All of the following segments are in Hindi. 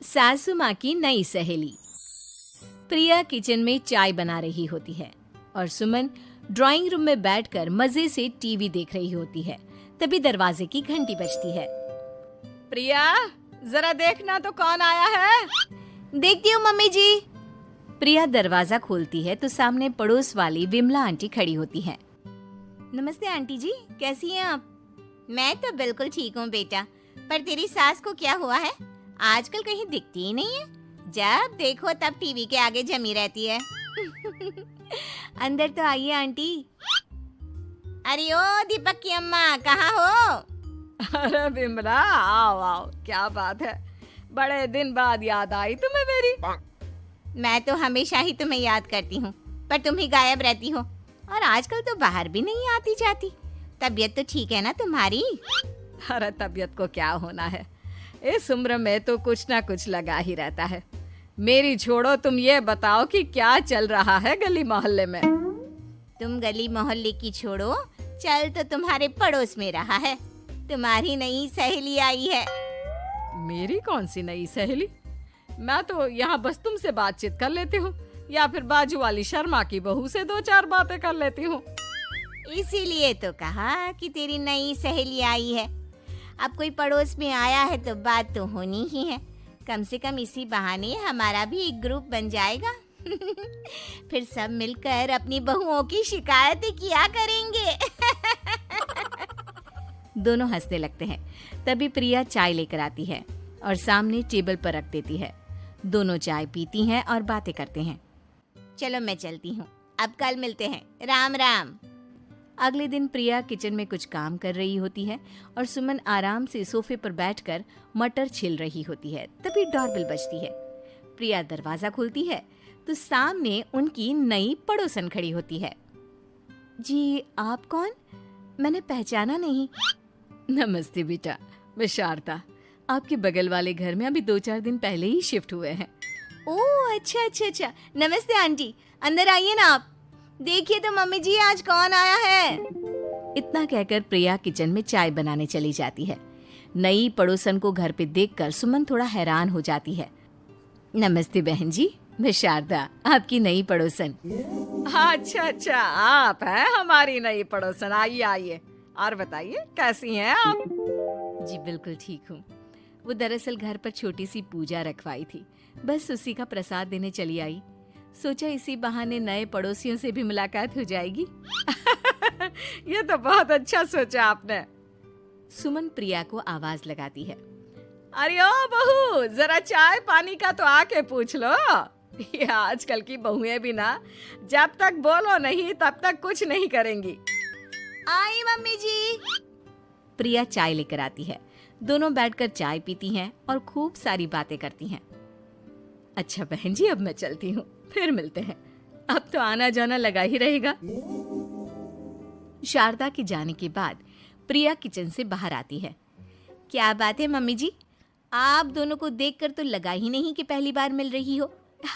सासू माँ की नई सहेली। प्रिया किचन में चाय बना रही होती है और सुमन ड्राइंग रूम में बैठकर मजे से टीवी देख रही होती है। तभी दरवाजे की घंटी बजती है। प्रिया, जरा देखना तो कौन आया है। देखती हूँ मम्मी जी। प्रिया दरवाजा खोलती है तो सामने पड़ोस वाली विमला आंटी खड़ी होती है। नमस्ते आंटी जी, कैसी हैं आप? मैं तो बिल्कुल ठीक हूँ बेटा, पर तेरी सास को क्या हुआ है? आजकल कहीं दिखती ही नहीं है। जब देखो तब टीवी के आगे जमी रहती है। अंदर तो आइए आंटी। अरे ओ दीपक की अम्मा, कहाँ हो? अरे बिमला, आओ आओ, क्या बात है, बड़े दिन बाद याद आई तुम्हें मेरी। मैं तो हमेशा ही तुम्हें याद करती हूँ, पर तुम ही गायब रहती हो और आजकल तो बाहर भी नहीं आती जाती। तबीयत तो ठीक है ना तुम्हारी? अरे तबीयत को क्या होना है, इस उम्र में तो कुछ ना कुछ लगा ही रहता है। मेरी छोड़ो, तुम ये बताओ कि क्या चल रहा है गली मोहल्ले में। तुम गली मोहल्ले की छोड़ो, चल तो तुम्हारे पड़ोस में रहा है। तुम्हारी नई सहेली आई है। मेरी कौन सी नई सहेली? मैं तो यहाँ बस तुमसे बातचीत कर लेती हूँ या फिर बाजू वाली शर्मा की बहू से दो चार बातें कर लेती हूँ। इसीलिए तो कहा कि तेरी नई सहेली आई है। अब कोई पड़ोस में आया है तो बात तो होनी ही है। कम से कम इसी बहाने हमारा भी एक ग्रुप बन जाएगा। फिर सब मिलकर अपनी बहुओं की शिकायतें किया करेंगे। दोनों हंसने लगते हैं। तभी प्रिया चाय लेकर आती है और सामने टेबल पर रख देती है। दोनों चाय पीती हैं और बातें करते हैं। चलो मैं चलती हूँ, अब कल मिलते हैं। राम राम। अगले दिन प्रिया किचन में कुछ काम कर रही होती है और सुमन आराम से सोफे पर बैठकर मटर छिल रही होती है। तभी डोरबेल बजती है। प्रिया दरवाजा खोलती है तो सामने उनकी नई पड़ोसन खड़ी होती है। जी, आप कौन? मैंने पहचाना नहीं। नमस्ते बेटा, मैं शारदा, आपके बगल वाले घर में अभी 2-4 दिन पहले ही शिफ्ट हुए हैं। ओह अच्छा अच्छा अच्छा, नमस्ते आंटी, अंदर आइए ना आप। देखिए तो मम्मी जी, आज कौन आया है। इतना कहकर प्रिया किचन में चाय बनाने चली जाती है। नई पड़ोसन को घर पे देखकर सुमन थोड़ा हैरान हो जाती है। नमस्ते बहन जी, मैं शारदा, आपकी नई पड़ोसन। अच्छा अच्छा, आप हैं हमारी नई पड़ोसन। आइए आइए, और बताइए कैसी हैं आप? जी बिल्कुल ठीक हूँ। वो दरअसल घर पर छोटी सी पूजा रखवाई थी, बस उसी का प्रसाद देने चली आई। सोचा इसी बहाने नए पड़ोसियों से भी मुलाकात हो जाएगी। ये तो बहुत अच्छा सोचा आपने। सुमन प्रिया को आवाज लगाती है। अरे ओ बहू, जरा चाय पानी का तो आके पूछ लो। ये आजकल की बहुएं भी ना, जब तक बोलो नहीं तब तक कुछ नहीं करेंगी। आई मम्मी जी। प्रिया चाय लेकर आती है। दोनों बैठकर चाय पीती हैं और खूब सारी बातें करती हैं। अच्छा बहन जी, अब मैं चलती हूँ, फिर मिलते हैं। अब तो आना जाना लगा ही रहेगा। शारदा के जाने के बाद प्रिया किचन से बाहर आती है। क्या बात है मम्मी जी, आप दोनों को देखकर तो लगा ही नहीं कि पहली बार मिल रही हो।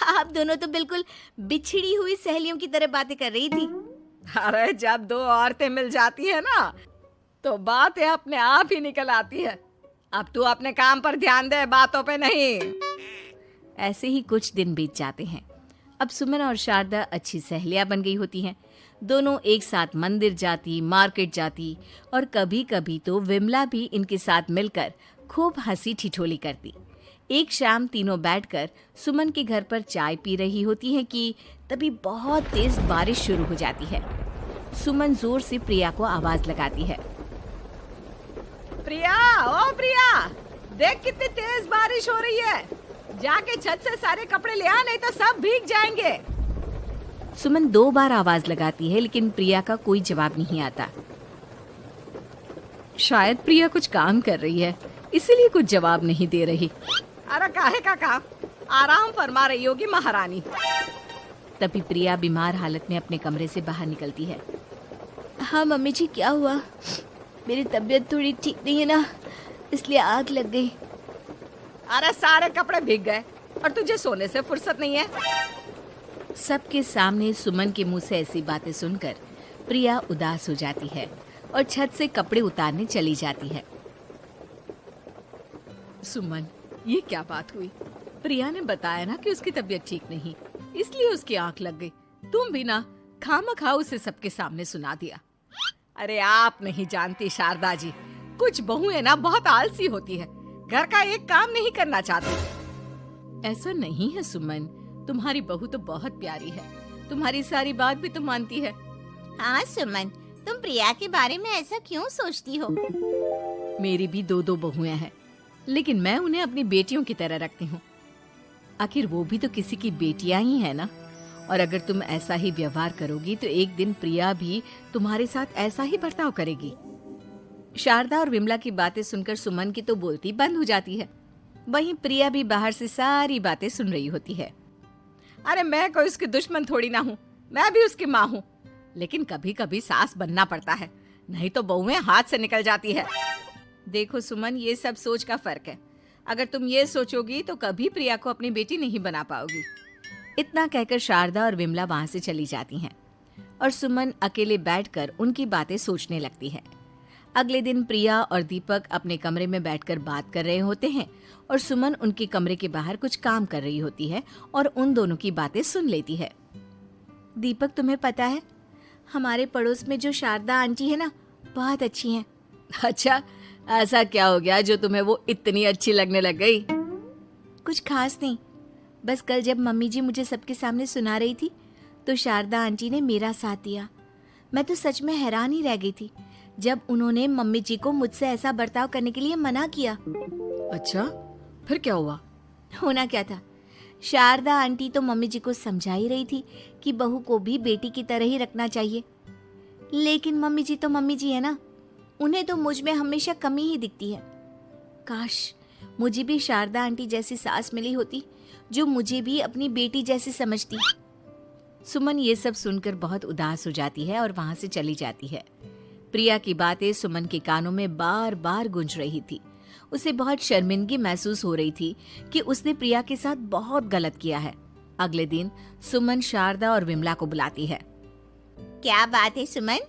आप दोनों तो बिल्कुल बिछड़ी हुई सहेलियों की तरह बातें कर रही थी। अरे जब दो औरतें मिल जाती है ना, तो बातें अपने आप ही निकल आती है। अब तू अपने काम पर ध्यान दे, बातों पे नहीं। ऐसे ही कुछ दिन बीत जाते हैं। अब सुमन और शारदा अच्छी सहेलियां बन गई होती हैं। दोनों एक साथ मंदिर जाती, मार्केट जाती और कभी कभी तो विमला भी इनके साथ मिलकर खूब हंसी ठिठोली करती। एक शाम तीनों बैठकर सुमन के घर पर चाय पी रही होती हैं कि तभी बहुत तेज बारिश शुरू हो जाती है। सुमन जोर से प्रिया को आवाज लगाती है। प्रिया, ओ प्रिया, देख कितनी तेज बारिश हो रही है। जाके छत से सारे कपड़े ले आ, नहीं तो सब भीग जाएंगे। सुमन 2 बार आवाज लगाती है लेकिन प्रिया का कोई जवाब नहीं आता। शायद प्रिया कुछ काम कर रही है, इसीलिए कुछ जवाब नहीं दे रही। अरे काहे का काम, आराम फरमा रही होगी महारानी। तभी प्रिया बीमार हालत में अपने कमरे से बाहर निकलती है। हाँ मम्मी जी, क्या हुआ? मेरी तबीयत थोड़ी ठीक नहीं है ना, इसलिए आग लग गई। अरे सारे कपड़े भीग गए और तुझे सोने से फुर्सत नहीं है। सबके सामने सुमन के मुंह से ऐसी बातें सुनकर प्रिया उदास हो जाती है और छत से कपड़े उतारने चली जाती है। सुमन, ये क्या बात हुई? प्रिया ने बताया ना कि उसकी तबीयत ठीक नहीं, इसलिए उसकी आंख लग गई। तुम भी ना खामखा उसे सबके सामने सुना दिया। अरे आप नहीं जानती शारदा जी, कुछ बहुएं ना बहुत आलसी होती है, घर का एक काम नहीं करना चाहती। ऐसा नहीं है सुमन, तुम्हारी बहू तो बहुत प्यारी है, तुम्हारी सारी बात भी तो मानती है। हाँ सुमन, तुम प्रिया के बारे में ऐसा क्यों सोचती हो? मेरी भी दो बहुएं हैं, लेकिन मैं उन्हें अपनी बेटियों की तरह रखती हूँ। आखिर वो भी तो किसी की बेटियां ही है ना। और अगर तुम ऐसा ही व्यवहार करोगी तो एक दिन प्रिया भी तुम्हारे साथ ऐसा ही बर्ताव करेगी। शारदा और विमला की बातें सुनकर सुमन की तो बोलती बंद हो जाती है। वहीं प्रिया भी बाहर से सारी बातें सुन रही होती है। अरे मैं कोई उसकी दुश्मन थोड़ी ना हूँ, मैं भी उसकी माँ हूँ, लेकिन कभी कभी सास बनना पड़ता है, नहीं तो बहुएं हाथ से निकल जाती है। देखो सुमन, ये सब सोच का फर्क है। अगर तुम ये सोचोगी तो कभी प्रिया को अपनी बेटी नहीं बना पाओगी। इतना कहकर शारदा और विमला वहां से चली जाती हैं और सुमन अकेले बैठकर उनकी बातें सोचने लगती है। अगले दिन प्रिया और दीपक अपने कमरे में बैठकर बात कर रहे होते हैं और सुमन उनके कमरे के बाहर कुछ काम कर रही होती है और उन दोनों की बातें सुन लेती है। दीपक, तुम्हें पता है हमारे पड़ोस में जो शारदा आंटी है ना, बहुत अच्छी हैं। अच्छा, ऐसा क्या हो गया जो तुम्हें वो इतनी अच्छी लगने लग गई? कुछ खास नहीं, बस कल जब मम्मी जी मुझे सबके सामने सुना रही थी तो शारदा आंटी ने मेरा साथ दिया। मैं तो सच में हैरान ही रह गई थी जब उन्होंने मम्मी जी को मुझसे ऐसा बर्ताव करने के लिए मना किया। अच्छा, फिर क्या हुआ? होना क्या था, शारदा आंटी तो मम्मी जी को समझा ही रही थी कि बहू को भी बेटी की तरह ही रखना चाहिए, लेकिन मम्मी जी तो मम्मी जी है ना, उन्हें तो मुझ में हमेशा कमी ही दिखती है। काश मुझे भी शारदा आंटी जैसी सास मिली होती जो मुझे भी अपनी बेटी जैसी समझती। सुमन ये सब सुनकर बहुत उदास हो जाती है और वहां से चली जाती है। प्रिया की बातें सुमन के कानों में बार बार गूंज रही थी। उसे बहुत शर्मिंदगी महसूस हो रही थी कि उसने प्रिया के साथ बहुत गलत किया है। अगले दिन सुमन शारदा और विमला को बुलाती है। क्या बात है सुमन,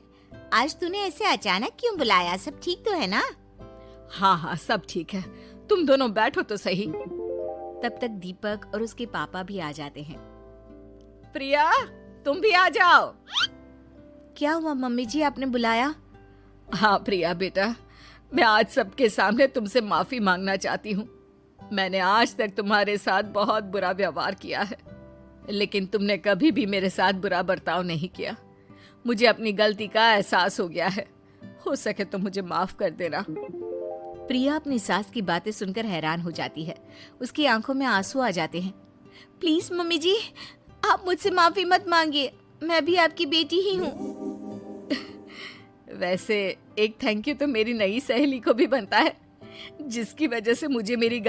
आज तूने ऐसे अचानक क्यों बुलाया? सब ठीक तो है ना? हाँ, सब ठीक है, तुम दोनों बैठो तो सही। तब तक दीपक और उसके पापा भी आ जाते हैं। प्रिया, तुम भी आ जाओ। क्या हुआ मम्मी जी, आपने बुलाया? हाँ प्रिया बेटा, मैं आज सबके सामने तुमसे माफी मांगना चाहती हूँ। मैंने आज तक तुम्हारे साथ बहुत बुरा व्यवहार किया है, लेकिन तुमने कभी भी मेरे साथ बुरा बर्ताव नहीं किया। मुझे अपनी गलती का एहसास हो गया है, हो सके तो मुझे माफ कर देना। प्रिया अपनी सास की बातें सुनकर हैरान हो जाती है। उसकी आंखों में आंसू आ जाते हैं। प्लीज मम्मी जी, आप मुझसे माफी मत मांगिए, मैं भी आपकी बेटी ही हूँ। वैसे एक थैंक यू तो मेरी नई सहेली को भी बनता है, जिसकी वजह से मुझे मेरी